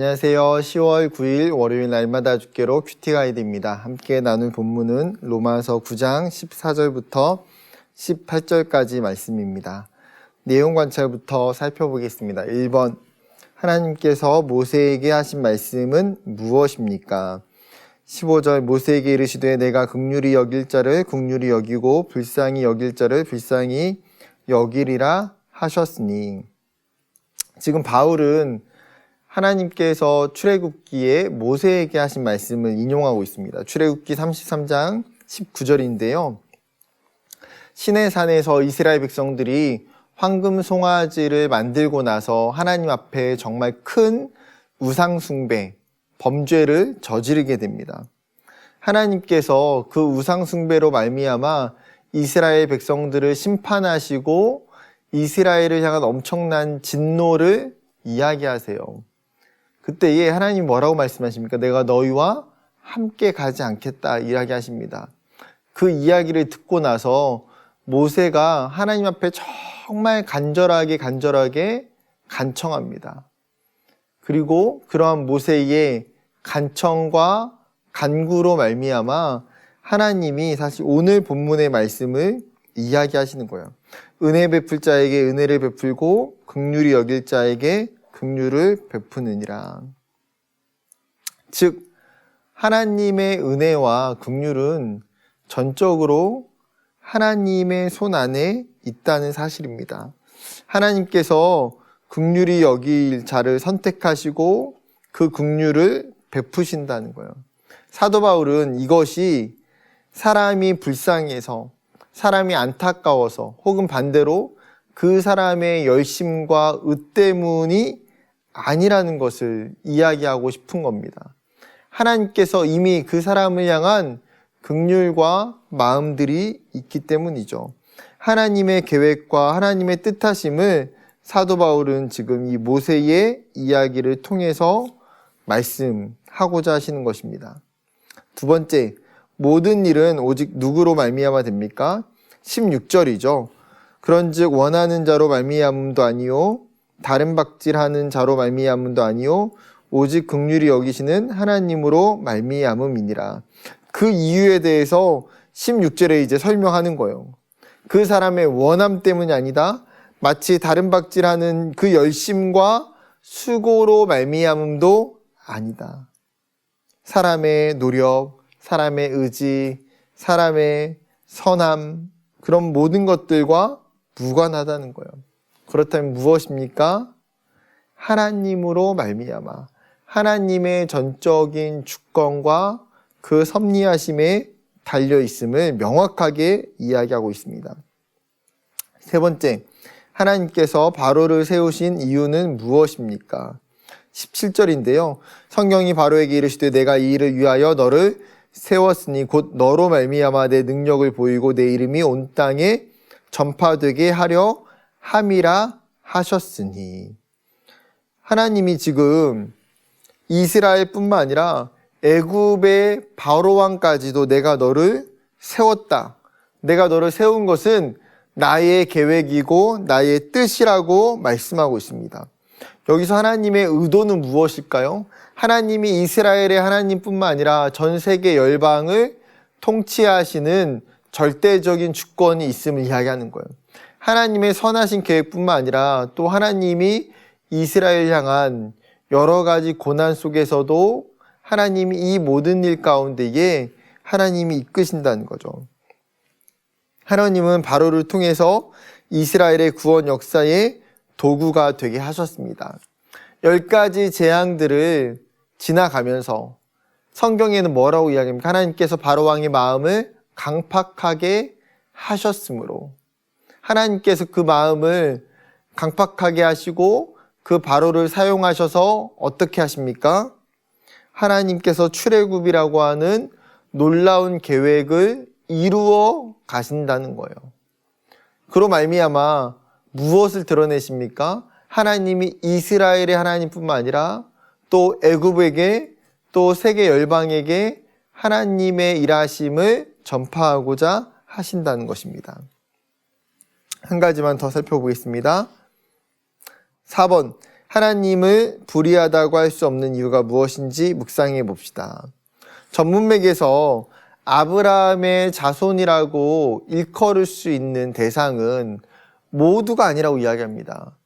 안녕하세요. 10월 9일 월요일 날마다 주께로 큐티 가이드입니다. 함께 나눌 본문은 로마서 9장 14절부터 18절까지 말씀입니다. 내용 관찰부터 살펴보겠습니다. 1번, 하나님께서 모세에게 하신 말씀은 무엇입니까? 15절, 모세에게 이르시되 내가 긍휼히 여길 자를 긍휼히 여기고 불쌍히 여길 자를 불쌍히 여기리라 하셨으니. 지금 바울은 하나님께서 출애굽기에 모세에게 하신 말씀을 인용하고 있습니다. 출애굽기 33장 19절인데요. 시내산에서 이스라엘 백성들이 황금 송아지를 만들고 나서 하나님 앞에 정말 큰 우상 숭배, 범죄를 저지르게 됩니다. 하나님께서 그 우상 숭배로 말미암아 이스라엘 백성들을 심판하시고 이스라엘을 향한 엄청난 진노를 이야기하세요. 그때에 하나님 뭐라고 말씀하십니까? 내가 너희와 함께 가지 않겠다 이야기하십니다. 그 이야기를 듣고 나서 모세가 하나님 앞에 정말 간절하게 간청합니다. 그리고 그러한 모세의 간청과 간구로 말미암아 하나님이 사실 오늘 본문의 말씀을 이야기하시는 거예요. 은혜 베풀 자에게 은혜를 베풀고 긍휼히 여길 자에게 긍휼을 베푸느니라. 즉 하나님의 은혜와 긍휼은 전적으로 하나님의 손 안에 있다는 사실입니다. 하나님께서 긍휼히 여길 자를 선택하시고 그 긍휼을 베푸신다는 거예요. 사도 바울은 이것이 사람이 불쌍해서, 사람이 안타까워서, 혹은 반대로 그 사람의 열심과 의 때문이 아니라는 것을 이야기하고 싶은 겁니다. 하나님께서 이미 그 사람을 향한 긍휼과 마음들이 있기 때문이죠. 하나님의 계획과 하나님의 뜻하심을 사도 바울은 지금 이 모세의 이야기를 통해서 말씀하고자 하시는 것입니다. 두 번째, 모든 일은 오직 누구로 말미암아 됩니까? 16절이죠. 그런즉 원하는 자로 말미암음도 아니요 다른 박질하는 자로 말미암음도 아니요 오직 긍휼히 여기시는 하나님으로 말미암음이니라. 그 이유에 대해서 16절에 이제 설명하는 거예요. 그 사람의 원함 때문이 아니다. 마치 다른 박질하는 그 열심과 수고로 말미암음도 아니다. 사람의 노력, 사람의 의지, 사람의 선함, 그런 모든 것들과 무관하다는 거예요. 그렇다면 무엇입니까? 하나님으로 말미암아 하나님의 전적인 주권과 그 섭리하심에 달려있음을 명확하게 이야기하고 있습니다. 세 번째, 하나님께서 바로를 세우신 이유는 무엇입니까? 17절인데요. 성경이 바로에게 이르시되 내가 이 일을 위하여 너를 세웠으니 곧 너로 말미암아 내 능력을 보이고 내 이름이 온 땅에 전파되게 하려 함이라 하셨으니. 하나님이 지금 이스라엘뿐만 아니라 애굽의 바로 왕까지도 내가 너를 세웠다. 내가 너를 세운 것은 나의 계획이고 나의 뜻이라고 말씀하고 있습니다. 여기서 하나님의 의도는 무엇일까요? 하나님이 이스라엘의 하나님뿐만 아니라 전 세계 열방을 통치하시는 절대적인 주권이 있음을 이야기하는 거예요. 하나님의 선하신 계획뿐만 아니라 또 하나님이 이스라엘 향한 여러 가지 고난 속에서도 하나님이 이 모든 일 가운데에 하나님이 이끄신다는 거죠. 하나님은 바로를 통해서 이스라엘의 구원 역사의 도구가 되게 하셨습니다. 10가지 재앙들을 지나가면서 성경에는 뭐라고 이야기합니까? 하나님께서 바로 왕의 마음을 강팍하게 하셨으므로, 하나님께서 그 마음을 강팍하게 하시고 그 바로를 사용하셔서 어떻게 하십니까? 하나님께서 출애굽이라고 하는 놀라운 계획을 이루어 가신다는 거예요. 그로 말미암아 무엇을 드러내십니까? 하나님이 이스라엘의 하나님뿐만 아니라 또 애굽에게 또 세계 열방에게 하나님의 일하심을 전파하고자 하신다는 것입니다. 한 가지만 더 살펴보겠습니다. 4번, 하나님을 불의하다고 할 수 없는 이유가 무엇인지 묵상해 봅시다. 전문맥에서 아브라함의 자손이라고 일컬을 수 있는 대상은 모두가 아니라고 이야기합니다.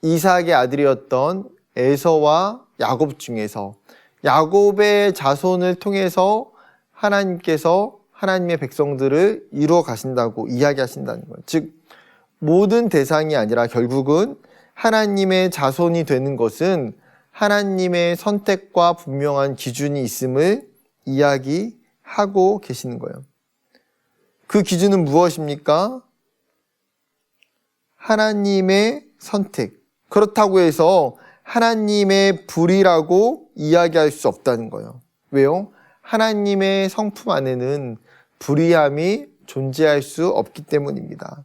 이삭의 아들이었던 에서와 야곱 중에서 야곱의 자손을 통해서 하나님께서 하나님의 백성들을 이루어 가신다고 이야기하신다는 거예요. 즉 모든 대상이 아니라 결국은 하나님의 자손이 되는 것은 하나님의 선택과 분명한 기준이 있음을 이야기하고 계시는 거예요. 그 기준은 무엇입니까? 하나님의 선택. 그렇다고 해서 하나님의 불이라고 이야기할 수 없다는 거예요. 왜요? 하나님의 성품 안에는 불의함이 존재할 수 없기 때문입니다.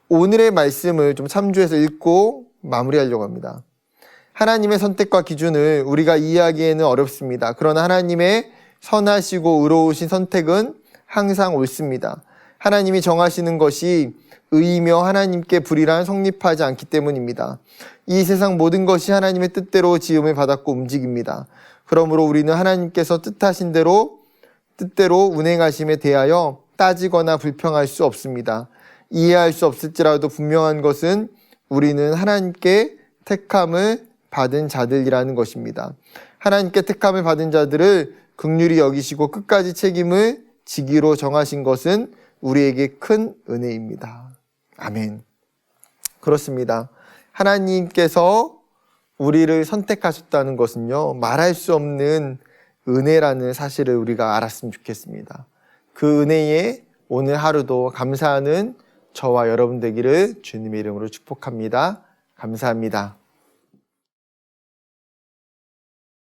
오늘의 말씀을 좀 참조해서 읽고 마무리하려고 합니다. 하나님의 선택과 기준을 우리가 이해하기에는 어렵습니다. 그러나 하나님의 선하시고 의로우신 선택은 항상 옳습니다. 하나님이 정하시는 것이 의이며 하나님께 불의란 성립하지 않기 때문입니다. 이 세상 모든 것이 하나님의 뜻대로 지음을 받았고 움직입니다. 그러므로 우리는 하나님께서 뜻하신 대로 뜻대로 운행하심에 대하여 따지거나 불평할 수 없습니다. 이해할 수 없을지라도 분명한 것은 우리는 하나님께 택함을 받은 자들이라는 것입니다. 하나님께 택함을 받은 자들을 긍휼히 여기시고 끝까지 책임을 지기로 정하신 것은 우리에게 큰 은혜입니다. 아멘. 그렇습니다. 하나님께서 우리를 선택하셨다는 것은요, 말할 수 없는 은혜라는 사실을 우리가 알았으면 좋겠습니다. 그 은혜에 오늘 하루도 감사하는 저와 여러분 되기를 주님의 이름으로 축복합니다. 감사합니다.